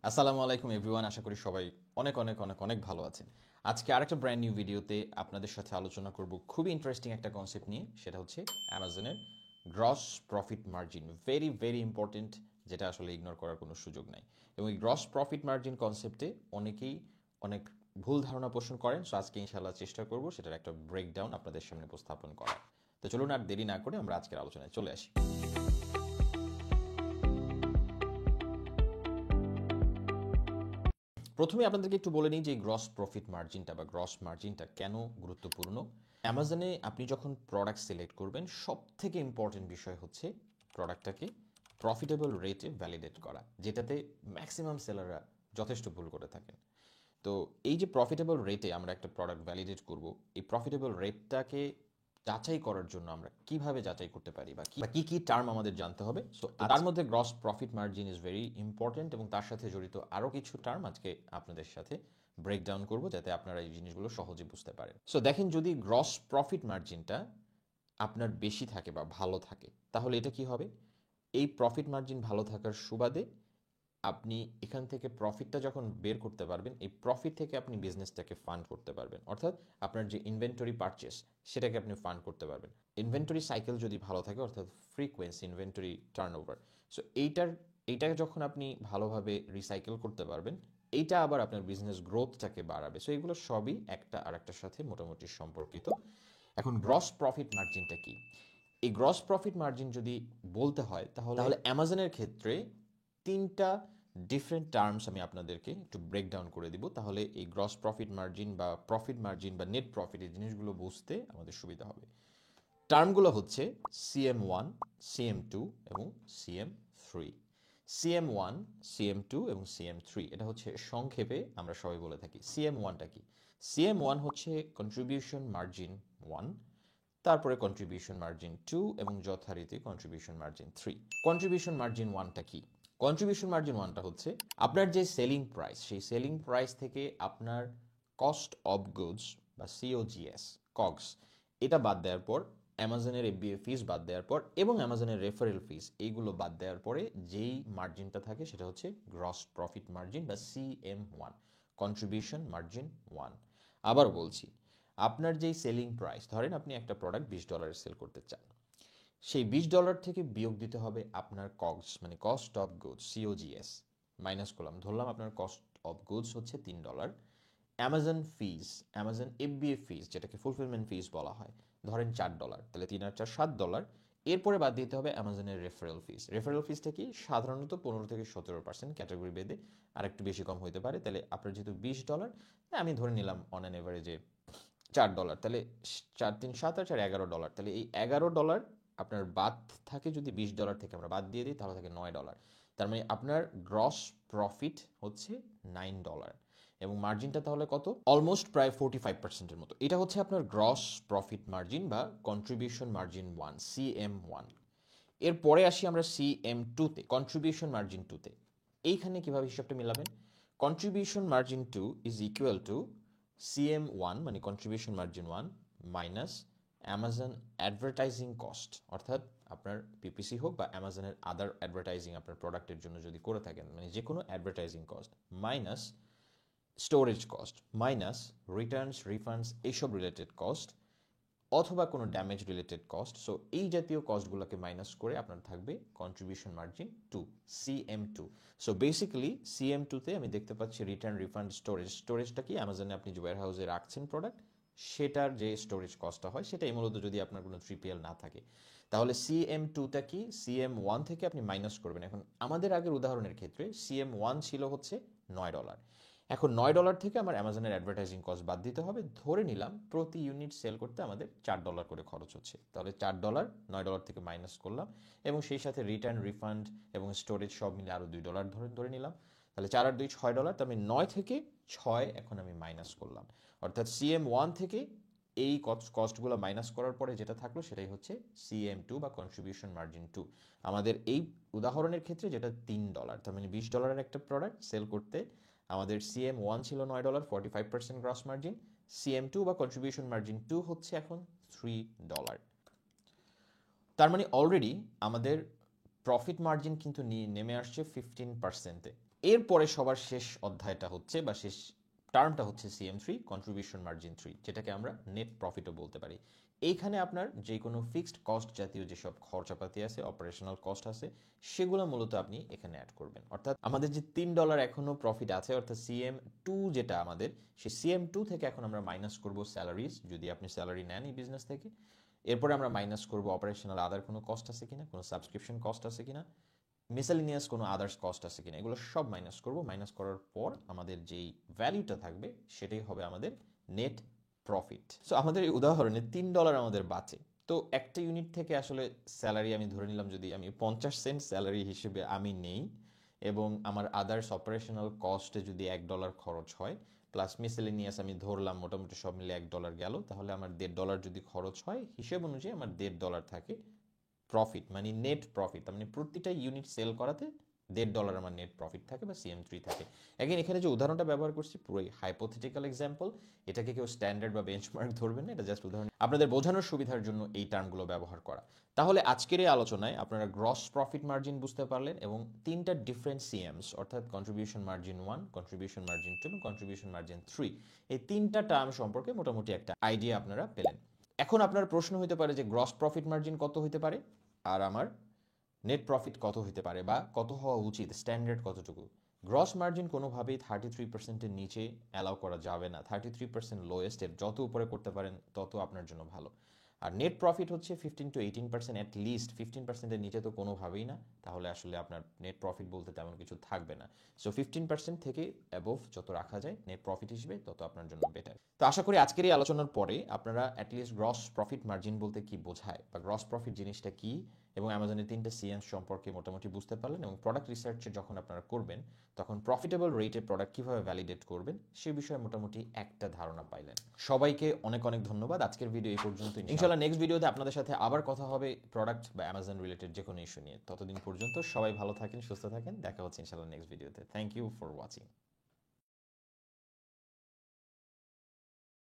আসসালামু আলাইকুম এভরিওয়ান, আশা করি সবাই অনেক অনেক অনেক অনেক ভালো আছেন। আজকে আরেকটা ব্র্যান্ড নিউ ভিডিওতে আপনাদের সাথে আলোচনা করব খুবই ইন্টারেস্টিং একটা কনসেপ্ট নিয়ে। সেটা হচ্ছে অ্যামাজনের gross profit margin. Very very important, যেটা আসলে ইগনোর করার কোনো সুযোগ নাই। এবং এই গ্রস প্রফিট মার্জিন কনসেপ্টে অনেকেই অনেক ভুল ধারণা পোষণ করেন। সো আজকে ইনশাআল্লাহ চেষ্টা করব সেটার একটা ব্রেকডাউন আপনাদের সামনে উপস্থাপন করার। তো চলুন আর দেরি না করে আমরা আজকের আলোচনায় চলে আসি। প্রথমে আপনাদেরকে একটু বলে নিই যে গ্রস প্রফিট মার্জিনটা বা গ্রস মার্জিনটা কেন গুরুত্বপূর্ণ। অ্যামাজনে আপনি যখন প্রোডাক্ট সিলেক্ট করবেন, সব থেকে ইম্পর্টেন্ট বিষয় হচ্ছে প্রোডাক্টটাকে প্রফিটেবল রেটে ভ্যালিডেট করা, যেটাতে ম্যাক্সিমাম সেলাররা যথেষ্ট ভুল করে থাকেন। তো এই যে প্রফিটেবল রেটে আমরা একটা প্রোডাক্ট ভ্যালিডেট করব, এই প্রফিটেবল রেটটাকে যাচাই করার জন্য আমরা কিভাবে যাচাই করতে পারি বা কি কি টার্ম আমাদের জানতে হবে। সো তার মধ্যে gross profit margin is very important, এবং তার সাথে জড়িত আরও কিছু টার্ম আজকে আপনাদের সাথে ব্রেকডাউন করব, যাতে আপনারা এই জিনিসগুলো সহজে বুঝতে পারেন। সো দেখেন, যদি গ্রস প্রফিট মার্জিনটা আপনার বেশি থাকে বা ভালো থাকে, তাহলে এটা কি হবে? এই প্রফিট মার্জিন ভালো থাকার সুবাদে আপনি এখান থেকে প্রফিটটা যখন বের করতে পারবেন, এই প্রফিট থেকে আপনি বিজনেসটাকে ফান্ড করতে পারবেন। অর্থাৎ আপনার যে ইনভেন্টরি পারচেস, সেটাকে আপনি ফান্ড করতে পারবেন। ইনভেন্টরি সাইকেল যদি ভালো থাকে, অর্থাৎ ফ্রিকোয়েন্সি ইনভেন্টরি টার্নওভার, সো এইটা যখন আপনি ভালোভাবে রিসাইকেল করতে পারবেন, এইটা আবার আপনার বিজনেস গ্রোথটাকে বাড়াবে। সো এগুলো সবই একটা আরেকটার সাথে মোটামুটি সম্পর্কিত। এখন গ্রস প্রফিট মার্জিনটা কি? এই গ্রস প্রফিট মার্জিন যদি বলতে হয়, তাহলে অ্যামাজনের ক্ষেত্রে তিনটা ডিফারেন্ট টার্মস আমি আপনাদেরকে একটু ব্রেকডাউন করে দিব। তাহলে এই গ্রস প্রফিট মার্জিন বা প্রফিট মার্জিন বা নেট প্রফিট, এই জিনিসগুলো বুঝতে আমাদের সুবিধা হবে। টার্মগুলো হচ্ছে CM1, CM2 এবং CM3। CM1, CM2 এবং CM3, এটা হচ্ছে সংক্ষেপে আমরা সবাই বলে থাকি। CM1টা কি? CM1 হচ্ছে কন্ট্রিবিউশন মার্জিন 1, তারপরে কন্ট্রিবিউশন মার্জিন 2 এবং যথারীতি কন্ট্রিবিউশন মার্জিন 3। কন্ট্রিবিউশন মার্জিন 1টা কি? কন্ট্রিবিউশন মার্জিন 1টা হচ্ছে আপনার যে সেলিং প্রাইস, সেই সেলিং প্রাইস থেকে আপনার কস্ট অফ গুডস বা COGS, কগস, এটা বাদ দেওয়ার পর, অ্যামাজনের FBA ফিস বাদ দেওয়ার পর এবং অ্যামাজনের রেফারেল ফিস, এইগুলো বাদ দেওয়ার পরে যেই মার্জিনটা থাকে সেটা হচ্ছে গ্রস প্রফিট মার্জিন বা CM1, কন্ট্রিবিউশন মার্জিন 1। আবার বলছি, আপনার যেই সেলিং প্রাইস, ধরেন আপনি একটা প্রোডাক্ট $20 সেল করতে চান, সেই $20 থেকে বিয়োগ দিতে হবে আপনার কগস, মানে cost of goods, COGS, minus করলাম, ধরলাম আপনার কস্ট অফ গুডস হচ্ছে $3। অ্যামাজন ফিস, অ্যামাজন FBA ফিস, যেটাকে ফুলফিলমেন্ট ফিস বলা হয়, ধরেন $4, তাহলে 3 আর 4 $7। এরপরে বাদ দিতে হবে অ্যামাজনের রেফারেল ফিস। রেফারেল ফিসটা কি? সাধারণত 15 থেকে 17%, ক্যাটাগরি বেদে আর একটু বেশি কম হতে পারে। তাহলে আপনার যেহেতু $20, আমি ধরে নিলাম অন অ্যান এভারেজে $4, তাহলে 4 3 7 আর 4 $11। তাহলে এই $11 আপনার বাদ থাকে, যদি $20 থেকে আমরা বাদ দিয়ে দিই, তাহলে থাকে $9। তার মানে আপনার গ্রস প্রফিট হচ্ছে $9, এবং মার্জিনটা তাহলে কত? অলমোস্ট প্রায় 45%-এর মতো। এটা হচ্ছে আপনার গ্রস প্রফিট মার্জিন বা কন্ট্রিবিউশন মার্জিন 1, CM1। এরপরে আসি আমরা CM2-তে, কন্ট্রিবিউশন মার্জিন 2-তে। এইখানে কিভাবে হিসাবটা মিলাবেন? Contribution margin 2 is equal to CM1, মানে contribution margin 1 minus Amazon advertising cost, অর্থাৎ আপনার PPC হোক বা অ্যামাজনের আদার অ্যাডভার্টাইজিং আপনার প্রোডাক্টের জন্য যদি করে থাকেন, মানে যে কোনো advertising cost, minus storage cost, minus returns refunds, এইসব রিলেটেড কস্ট, অথবা কোনো ড্যামেজ রিলেটেড কস্ট। সো এই জাতীয় কস্টগুলোকে মাইনাস করে আপনার থাকবে contribution margin 2, CM2। So basically CM2-তে আমি দেখতে পাচ্ছি রিটার্ন রিফান্ড স্টোরেজ। স্টোরেজটা কি? অ্যামাজনে আপনি যে ওয়্যার হাউসে রাখছেন প্রোডাক্ট, সেটার যে স্টোরেজ কস্টটা হয়, সেটাই মূলত, যদি আপনার কোনো 3PL না থাকে। তাহলে CM2টা কি? CM1 থেকে আপনি মাইনাস করবেন। এখন আমাদের আগের উদাহরণের ক্ষেত্রে CM1 ছিল হচ্ছে $9। এখন $9 থেকে আমার অ্যামাজনের অ্যাডভার্টাইজিং কস্ট বাদ দিতে হবে। ধরে নিলাম প্রতি ইউনিট সেল করতে আমাদের $4 করে খরচ হচ্ছে, তাহলে $4 $9 থেকে মাইনাস করলাম, এবং সেই সাথে রিটার্ন রিফান্ড এবং স্টোরেজ সব মিলে আরও $2 ধরে নিলাম। তাহলে 4 আর 2 $6, তার মানে 9 থেকে 6 এখন আমি মাইনাস করলাম। অর্থাৎ CM1 থেকে এই কস্টগুলো মাইনাস করার পরে যেটা থাকলো, সেটাই হচ্ছে CM2 বা কন্ট্রিবিউশন মার্জিন 2। আমাদের এই উদাহরণের ক্ষেত্রে যেটা $3, তার মানে $20-এর একটা প্রোডাক্ট সেল করতে আমাদের CM1 ছিল $9, 45% গ্রস মার্জিন। CM2 বা কন্ট্রিবিউশন মার্জিন 2 হচ্ছে এখন $3। তার মানে অলরেডি আমাদের প্রফিট মার্জিন কিন্তু নেমে আসছে 15%-এ। এরপরে সবার শেষ অধ্যায়টা হচ্ছে বা শেষ টার্মটা হচ্ছে CM3, কন্ট্রিবিউশন মার্জিন 3, যেটাকে আমরা নেট প্রফিটও বলতে পারি। এইখানে আপনার যে কোনো ফিক্সড কস্ট জাতীয় যেসব খরচাপাতি আছে, অপারেশনাল কস্ট আছে, সেগুলো মূলত আপনি এখানে অ্যাড করবেন। অর্থাৎ আমাদের যে $3 এখনও প্রফিট আছে, অর্থাৎ CM2 যেটা আমাদের, সেই CM2 থেকে এখন আমরা মাইনাস করব স্যালারিজ, যদি আপনি স্যালারি নেন এই বিজনেস থেকে। এরপরে আমরা মাইনাস করব অপারেশনাল আদার কোনো কস্ট আছে কিনা, কোনো সাবস্ক্রিপশন কস্ট আছে কিনা, মিসেলিনিয়াস কোনো আদার্স কস্ট আছে কিনা, এগুলো সব মাইনাস করব। মাইনাস করার পর আমাদের যেই ভ্যালুটা থাকবে সেটাই হবে আমাদের নেট প্রফিট। সো আমাদের এই উদাহরণে $3 আমাদের বাঁচে। তো একটা ইউনিট থেকে আসলে স্যালারি আমি ধরে নিলাম, যদি আমি 50 সেন্ট স্যালারি হিসেবে আমি নেই এবং আমার আদার্স অপারেশনাল কস্টে যদি $1 খরচ হয়, প্লাস মিসেলিনিয়াস আমি ধরলাম মোটামুটি সব মিলে $1 গেল, তাহলে আমার $1.5 যদি খরচ হয়, হিসেব অনুযায়ী আমার $1.5 থাকে প্রফিট, মানে নেট প্রফিট। তার মানে প্রতিটা ইউনিট সেল করাতে $1.5 আমার নেট প্রফিট থাকে বা CM3 থাকে। অ্যাগেন এখানে যে উদাহরণটা ব্যবহার করছি পুরোই হাইপোথেটিক্যাল এক্সাম্পল, এটাকে কেউ স্ট্যান্ডার্ড বা বেঞ্চমার্ক ধরবেন না, এটা জাস্ট উদাহরণ, আপনাদের বোঝানোর সুবিধার জন্য এই টার্মগুলো ব্যবহার করা। তাহলে আজকের এই আলোচনায় আপনারা গ্রস প্রফিট মার্জিন বুঝতে পারলেন এবং তিনটা ডিফারেন্ট CMs, অর্থাৎ কন্ট্রিবিউশন মার্জিন 1, কন্ট্রিবিউশন মার্জিন 2 এবং কন্ট্রিবিউশন মার্জিন 3, এই তিনটা টার্ম সম্পর্কে মোটামুটি একটা আইডিয়া আপনারা পেলেন। এখন আপনার প্রশ্ন হতে পারে যে গ্রস প্রফিট মার্জিন কত হতে পারে আর আমার নেট প্রফিট কত হতে পারে বা কত হওয়া উচিত, স্ট্যান্ডার্ড কতটুকু। গ্রস মার্জিন কোনোভাবেই 33%-এর নিচে অ্যালাউ করা যাবে না। 33% লোয়েস্ট, এর যত উপরে করতে পারেন তত আপনার জন্য ভালো। আর নেট প্রফিট হচ্ছে 15-18%, অ্যাট লিস্ট 15%-এর নিচে তো কোনোভাবেই না, তাহলে আসলে আপনার নেট প্রফিট বলতে তেমন কিছু থাকবে না। সো 15% থেকে অ্যাবোভ যত রাখা যায় নেট প্রফিট হিসেবে তত আপনার জন্য বেটার। তো আশা করি আজকের এই আলোচনার পরে আপনারা অ্যাটলিস্ট গ্রস প্রফিট মার্জিন বলতে কি বোঝায় বা গ্রস প্রফিট জিনিসটা কি এবং অ্যামাজনের 3টে CMs সম্পর্কে মোটামুটি বুঝতে পারলেন। এবং প্রোডাক্ট রিসার্চে যখন আপনারা করবেন তখন প্রফিটেবল রেটে প্রোডাক্ট কীভাবে ভ্যালিডেট করবেন সে বিষয়ে মোটামুটি একটা ধারণা পাইলেন। সবাইকে অনেক অনেক ধন্যবাদ। আজকের ভিডিও এই পর্যন্ত। ইনশাআল্লাহ নেক্সট ভিডিওতে আপনাদের সাথে আবার কথা হবে প্রোডাক্ট বা অ্যামাজন রিলেটেড যে কোনো ইস্যু নিয়ে। ততদিন পর্যন্ত সবাই ভালো থাকেন, সুস্থ থাকেন। দেখা হচ্ছে ইনশাআল্লাহ নেক্সট ভিডিওতে। Thank you for watching.